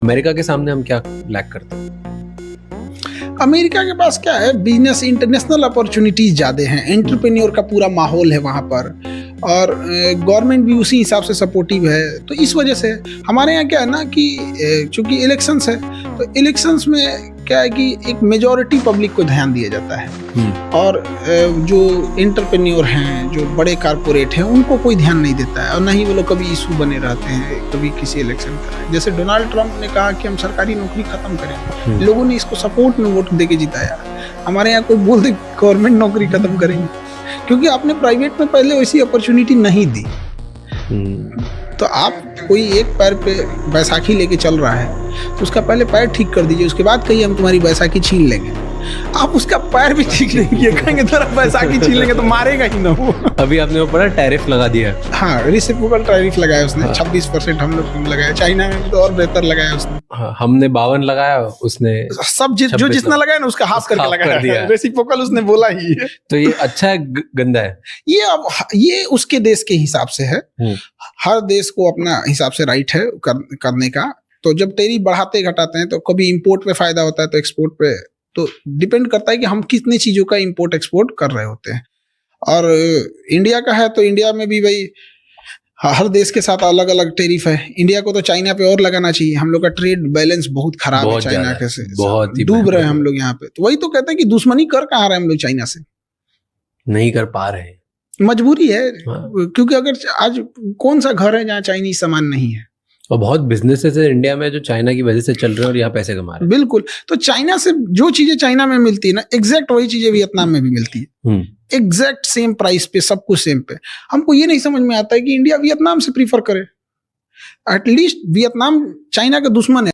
America के सामने हम क्या लैक करते हैं? अमेरिका के पास क्या है, बिजनेस इंटरनेशनल अपॉर्चुनिटीज ज़्यादा हैं, एंटरप्रेन्योर का पूरा माहौल है वहाँ पर, और गवर्नमेंट भी उसी हिसाब से सपोर्टिव है। तो इस वजह से हमारे यहाँ क्या है ना कि चूंकि इलेक्शंस है, तो इलेक्शंस में क्या है कि एक मेजॉरिटी पब्लिक को ध्यान दिया जाता है, और जो एंटरप्रेन्योर हैं, जो बड़े कारपोरेट हैं, उनको कोई ध्यान नहीं देता है, और ना ही वो लोग कभी इशू बने रहते हैं कभी किसी इलेक्शन का। जैसे डोनाल्ड ट्रंप ने कहा कि हम सरकारी नौकरी खत्म करें, लोगों ने इसको सपोर्ट में वोट दे के जिताया। हमारे यहाँ कोई बोल दे गवर्नमेंट नौकरी खत्म करेंगे, क्योंकि आपने प्राइवेट में पहले वैसी अपॉर्चुनिटी नहीं दी। तो आप कोई एक पैर पे बैसाखी लेके चल रहा है तो उसका पहले पैर ठीक कर दीजिए, उसके बाद कहिए हम तुम्हारी बैसाखी छीन लेंगे। आप उसका पैर भी ठीक नहीं किए, कहेंगे तेरा बैसाखी छीन लेंगे तो मारेगा ही ना वो। अभी आपने वो पढ़ा, टैरिफ लगा दिया। हाँ, रेसिप्रोकल टैरिफ लगाया उसने। हाँ। 26% हम लोग लगाया, चाइना में तो और बेहतर लगाया उसने। हाँ, हमने 52 लगाया, उसने सब जो जितना लगाया ना उसका हाफ करके लगाया। रेसिप्रोकल उसने बोला ही है। तो ये अच्छा है गंदा है? ये उसके देश के हिसाब से है। हर देश को अपना हिसाब से राइट है करने का। तो जब टैरिफ बढ़ाते घटाते हैं तो कभी इंपोर्ट पे फायदा होता है तो एक्सपोर्ट पे, तो डिपेंड करता है कि हम कितनी चीजों का इंपोर्ट एक्सपोर्ट कर रहे होते हैं। और इंडिया का है तो इंडिया में भी भाई हर देश के साथ अलग अलग टैरिफ है। इंडिया को तो चाइना पे और लगाना चाहिए। हम लोग का ट्रेड बैलेंस बहुत खराब है चाइना के से, बहुत ही डूब रहे हैं हम लोग यहाँ पे। तो वही तो कहते हैं कि दुश्मनी कर कहाँ रहे हैं हम लोग चाइना से, नहीं कर पा रहे हैं, मजबूरी है। क्योंकि अगर आज कौन सा घर है जहाँ चाइनीज सामान नहीं है, और बहुत बिजनेसेस है इंडिया में जो चाइना की वजह से चल रहे हैं और यहाँ पैसे कमा रहे हैं। बिल्कुल। तो चाइना से जो चीजें चाइना में मिलती है ना, एग्जैक्ट वही चीजें वियतनाम में भी मिलती है, एग्जैक्ट सेम प्राइस पे, सब कुछ सेम पे। हमको ये नहीं समझ में आता है कि इंडिया वियतनाम से प्रीफर करे। एटलीस्ट वियतनाम चाइना का दुश्मन है।